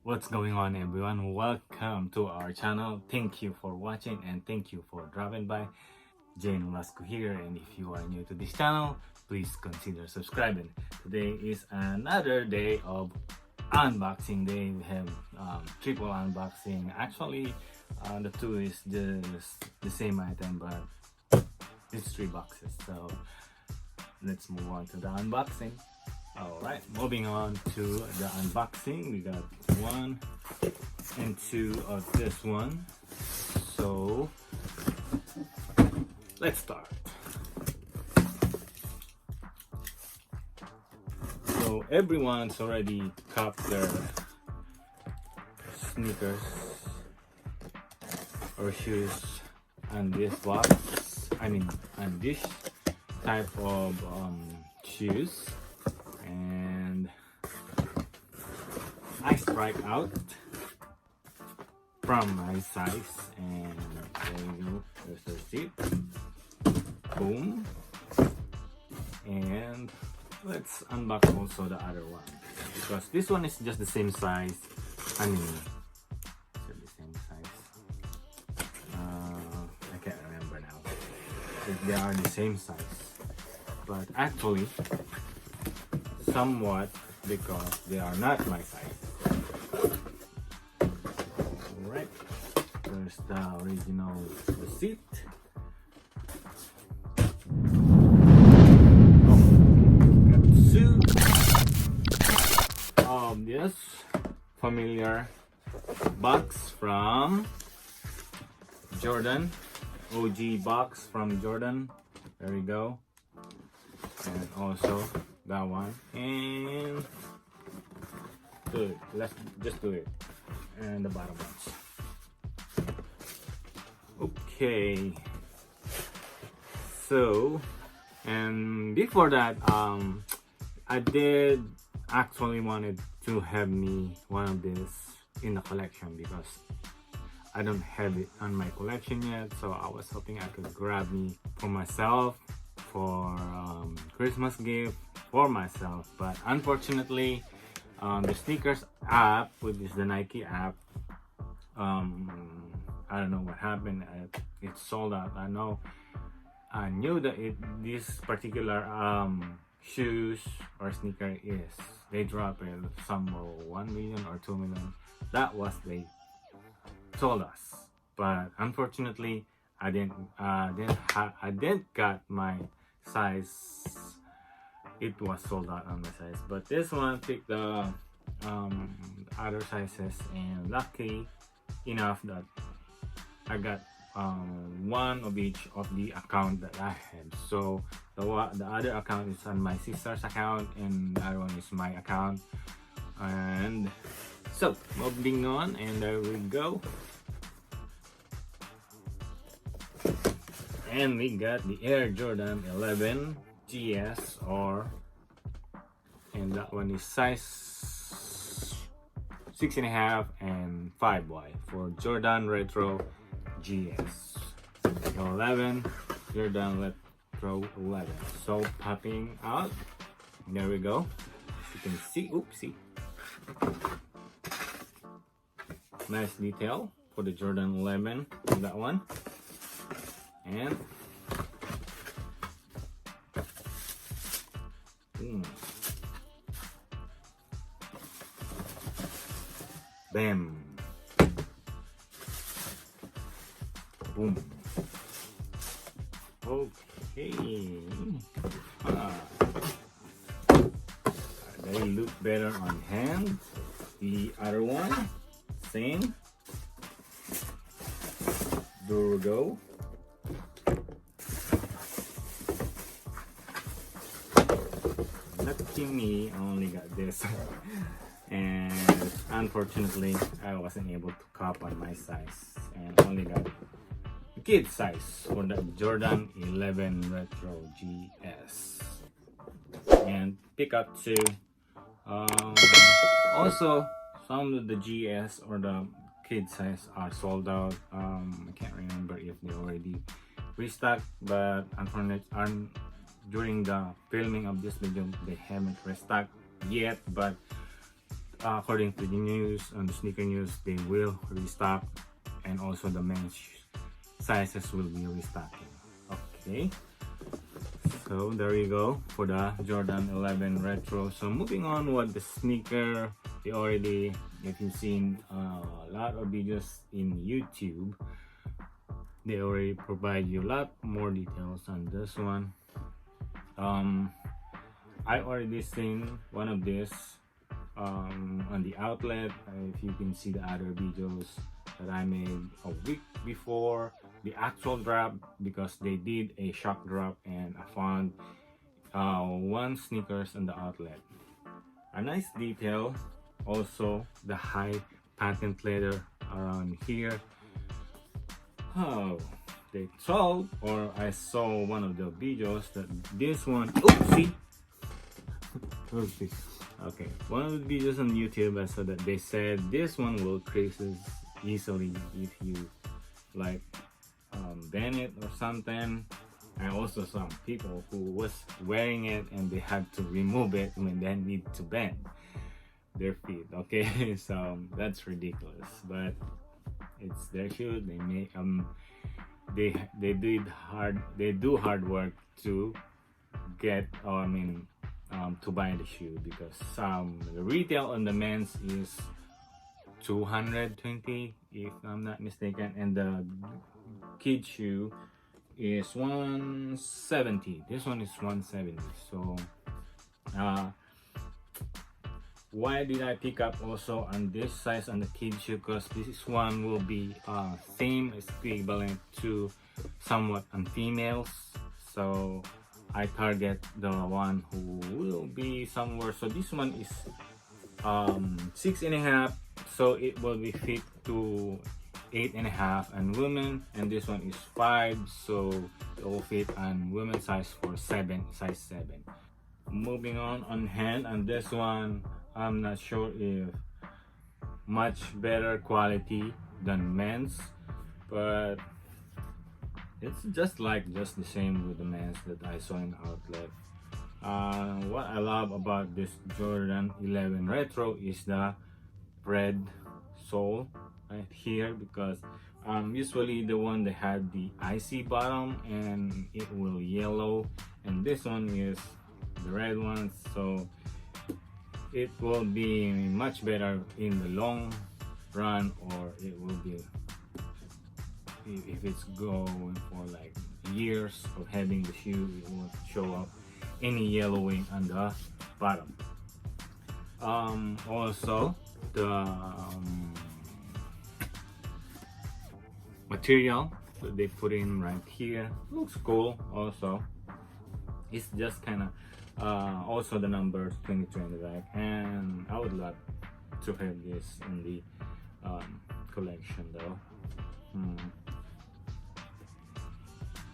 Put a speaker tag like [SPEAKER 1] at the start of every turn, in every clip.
[SPEAKER 1] What's going on, everyone? Welcome to our channel. Thank you for watching and thank you for dropping by. Jane Lasco here, and if you are new to this channel, please consider subscribing. Today is another day of unboxing day. We have triple unboxing. Actually, the two is just the same item, but it's 3 boxes. So let's move on to the unboxing. Alright, moving on to the unboxing. We got 1 and 2 of this one. So let's start. So everyone's already copped their sneakers or shoes on this box. On this type of shoes. And I strike out from my size, and there you go, there's the receipt. Boom. And let's unbox also the other one, because this one is just the same size. Is it the same size? I can't remember now if they are the same size, but actually somewhat, because they are not my size. Alright, there's the original receipt. Got 2 of this familiar box from Jordan. OG box from Jordan. There we go. And also that one, and good. Let's just do it. And the bottom ones. Okay. So, and before that, I did actually wanted to have me one of these in the collection, because I don't have it on my collection yet. So I was hoping I could grab me for myself, for Christmas gift for myself. But unfortunately, the sneakers app, which is the Nike app, I don't know what happened. It sold out. I knew that this particular shoes or sneaker they drop it somewhere 1 million or 2 million. That was they told us, but unfortunately I didn't got my size. It was sold out on my size, but this one picked the other sizes, and lucky enough that I got one of each of the account that I had. So the other account is on my sister's account, and the other one is my account. And so moving on, and there we go. And we got the Air Jordan 11 GS, and that one is size 6.5 and 5Y for Jordan Retro GS 11, Jordan Retro 11. So popping out, there we go. You can see, oopsie, nice detail for the Jordan 11 on that one. And bam, boom. Okay, they look better on hand. The other one, same. There we go. Lucky me, I only got this. And unfortunately I wasn't able to cop on my size, and only got the kid size for the Jordan 11 Retro GS. And pick up 2. Also, some of the GS or the kid size are sold out. I can't remember if they already restocked, but unfortunately during the filming of this video they haven't restocked yet. But according to the news on the sneaker news, they will restock, and also the men's sizes will be restocking. Okay, so there you go for the Jordan 11 Retro. So moving on, what the sneaker, they already, if you've seen a lot of videos in YouTube, they already provide you a lot more details on this one. I already seen one of this on the outlet. If you can see the other videos that I made a week before the actual drop, because they did a shock drop, and I found one sneakers on the outlet. A nice detail, also the high patent leather around here. Oh, they told, or I saw one of the videos that this one, oopsie. Oopsie. Okay, one of the videos on YouTube, I saw that they said this one will creases easily if you like bend it or something. I also saw people who was wearing it and they had to remove it when they need to bend their feet. Okay, so that's ridiculous, but it's their shoe. They make they do hard work to get, to buy the shoe, because the retail on the men's is 220 if I'm not mistaken, and the kid shoe is 170. This one is 170. So why did I pick up also on this size on the kid shoe? Because this one will be same equivalent to somewhat on females, so I target the one who will be somewhere. So this one is 6.5, so it will be fit to 8.5 and women, and this one is 5, so it will fit on women's size for size 7. Moving on hand, and this one I'm not sure if much better quality than men's, but it's just the same with the men's that I saw in outlet. What I love about this Jordan 11 Retro is the red sole right here, because usually the one that had the icy bottom and it will yellow, and this one is the red one, so it will be much better in the long run, or it will be, if it's going for like years of having the shoe, it won't show up any yellowing on the bottom. Also the material that they put in right here looks cool. Also, it's just kind of also the numbers 22 in the back, and I would love to have this in the collection though.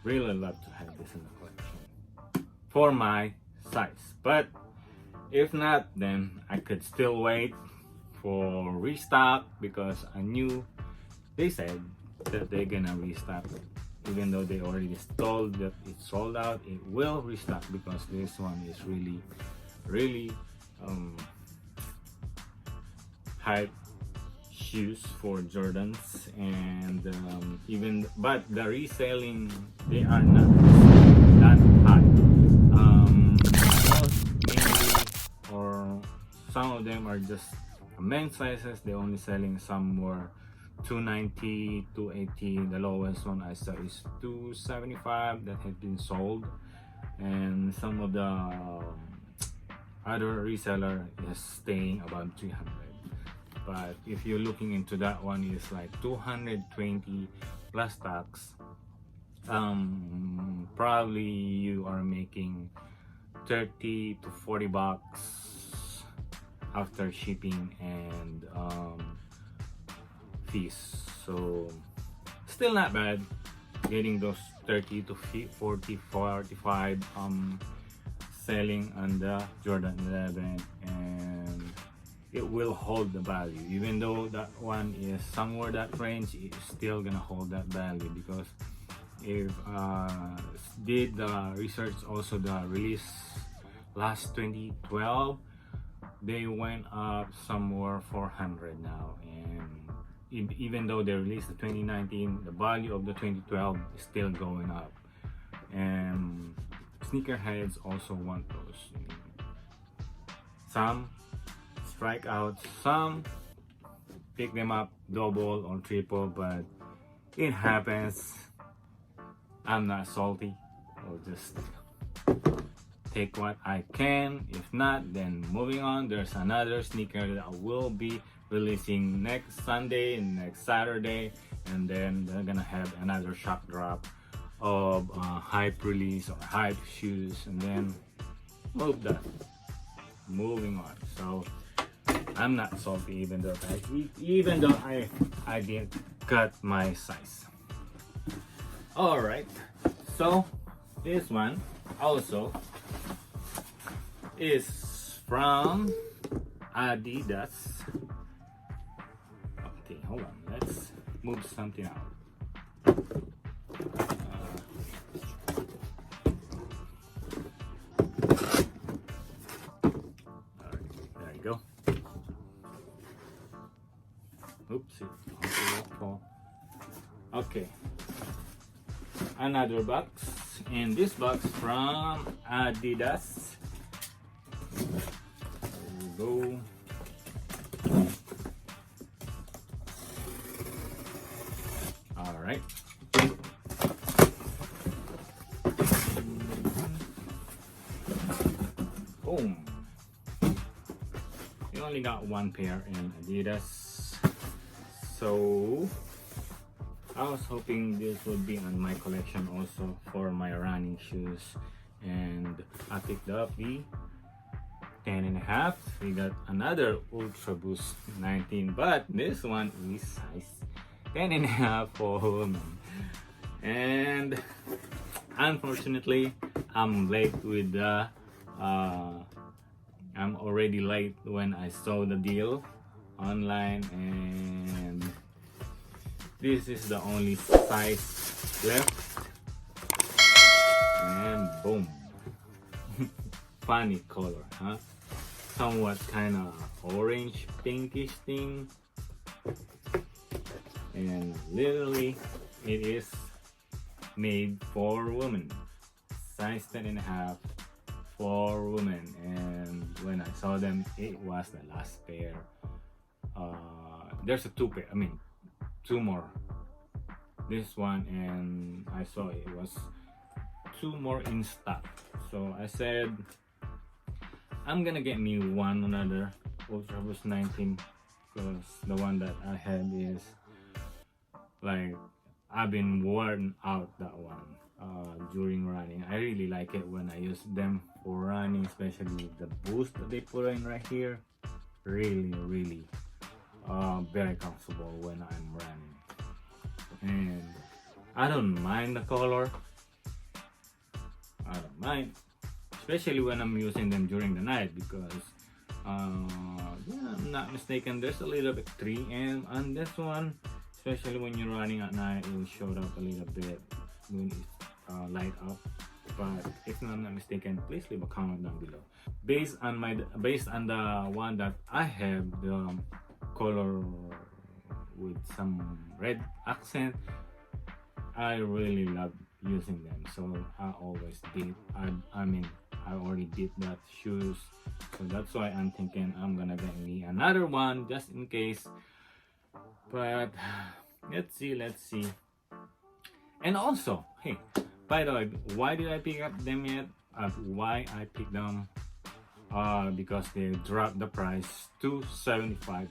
[SPEAKER 1] Really love to have this in the collection for my size, but if not, then I could still wait for restock, because I knew they said that they're gonna restock it. Even though they already told that it's sold out, it will restock, because this one is really hype shoes for Jordans, and but the reselling, they are not that high. Mainly, or some of them are just men's sizes. They're only selling somewhere 290, 280. The lowest one I saw is 275 that had been sold, and some of the other reseller is staying about 300. But if you're looking into that one, it's like 220 plus tax. Probably you are making 30 to 40 bucks after shipping and fees. So still not bad getting those 30 to 40, 45 selling on the Jordan 11, and it will hold the value. Even though that one is somewhere that range, it's still gonna hold that value, because if did the research, also the release last 2012, they went up somewhere 400 now, and even though they released the 2019, the value of the 2012 is still going up, and sneakerheads also want those. Some strike out, some pick them up double or triple, but it happens. I'm not salty. I'll just take what I can. If not, then moving on. There's another sneaker that I will be releasing next Sunday and next Saturday, and then they're gonna have another shock drop of hype release or hype shoes, and then moving on. So I'm not salty, even though I didn't cut my size. All right, so this one also is from Adidas. Okay, hold on, let's move something out. Alright, there you go. Oops, it won't fall. Okay, another box, and this box from Adidas. There we go. All right. Boom. We only got one pair in Adidas, so I was hoping this would be on my collection also for my running shoes, and I picked up the 10.5. We got another Ultra Boost 19, but this one is size 10.5 for women. And unfortunately, I'm late with the I'm already late when I saw the deal online, and this is the only size left, and boom. Funny color, huh? Somewhat kind of orange pinkish thing, and literally it is made for women, size 10.5 for women. And when I saw them, it was the last pair. There's a two more, this one, and I saw it was two more in stock, so I said I'm gonna get me another Ultra Boost 19, because the one that I had is like I've been worn out that one during running. I really like it when I use them for running, especially the boost that they put in right here. Really very comfortable when I'm running, and I don't mind the color. I don't mind, especially when I'm using them during the night, because yeah, I'm not mistaken, there's a little bit 3M on this one, especially when you're running at night. It will show up a little bit when it's light up. But if I'm not mistaken, please leave a comment down below. Based on the one that I have, the color with some red accent, I really love using them, so I always did. I already did that shoes, so that's why I'm thinking I'm gonna get me another one just in case. But let's see. And also, hey, by the way, why did I pick up them yet? Why I picked them? Because they dropped the price to $75.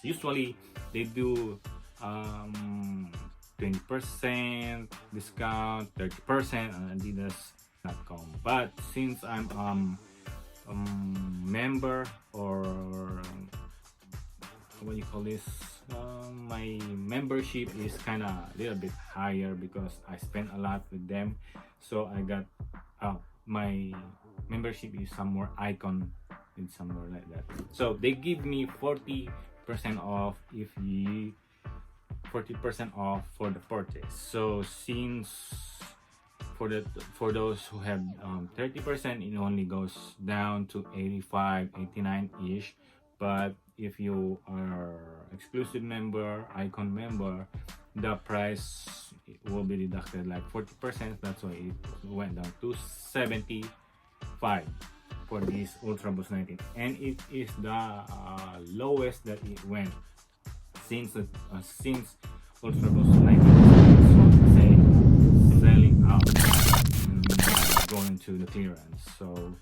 [SPEAKER 1] Usually they do 20% discount, 30% on Adidas.com. But since I'm member, or what do you call this? My membership is kind of a little bit higher because I spend a lot with them. So I got my membership is somewhere icon in somewhere like that. So they give me 40% off if you 40% off for the purchase. So since for those who have 30%, it only goes down to 85, 89 ish. But if you are exclusive member, icon member, the price will be deducted like 40%. That's why it went down to 75 for this Ultra Boost 19, and it is the lowest that it went since Ultra Boost 19 was selling out and going to the clearance. So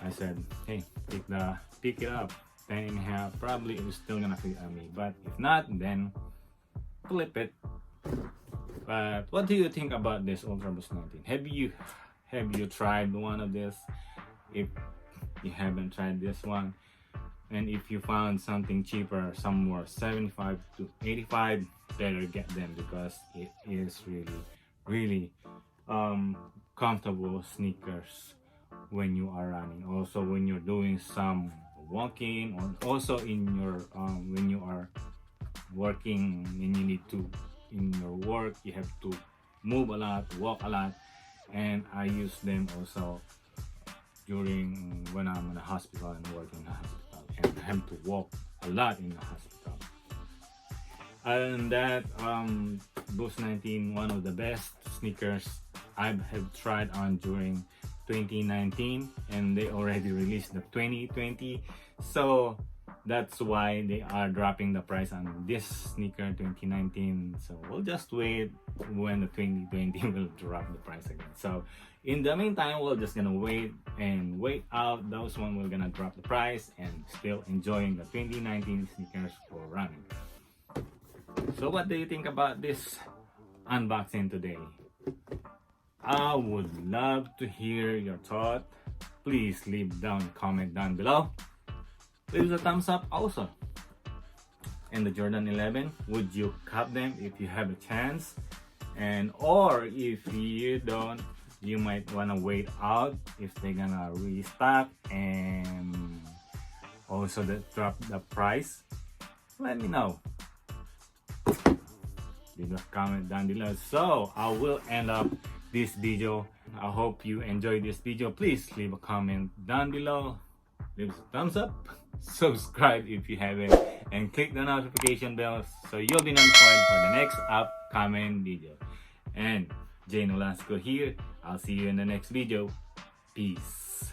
[SPEAKER 1] I said, hey, pick it up. 10.5, probably it's still gonna fit on me, but if not, then flip it. But what do you think about this Ultra Boost 19? Have you tried one of this? If you haven't tried this one, and if you found something cheaper, somewhere 75 to 85, better get them, because it is really comfortable sneakers when you are running, also when you're doing some walking, or also in your when you are working and you need to, in your work, you have to move a lot, walk a lot. And I use them also during when I'm in the hospital and working in the hospital, and I have to walk a lot in the hospital. And that Boost 19, one of the best sneakers I have tried on during 2019, and they already released the 2020, so that's why they are dropping the price on this sneaker 2019. So we'll just wait when the 2020 will drop the price again. So in the meantime, we're just gonna wait out those one. We're gonna drop the price and still enjoying the 2019 sneakers for running. So what do you think about this unboxing today? I would love to hear your thought. Please leave down a comment down below. Leave a thumbs up also. And the Jordan 11, would you cop them if you have a chance? And or if you don't, you might wanna wait out if they're gonna restock and also drop the price. Let me know. Leave a comment down below. So I will end up this video. I hope you enjoyed this video. Please leave a comment down below, leave a thumbs up, subscribe if you haven't, and click the notification bell so you'll be notified for the next upcoming video. And Jay Nolasco here. I'll see you in the next video. Peace.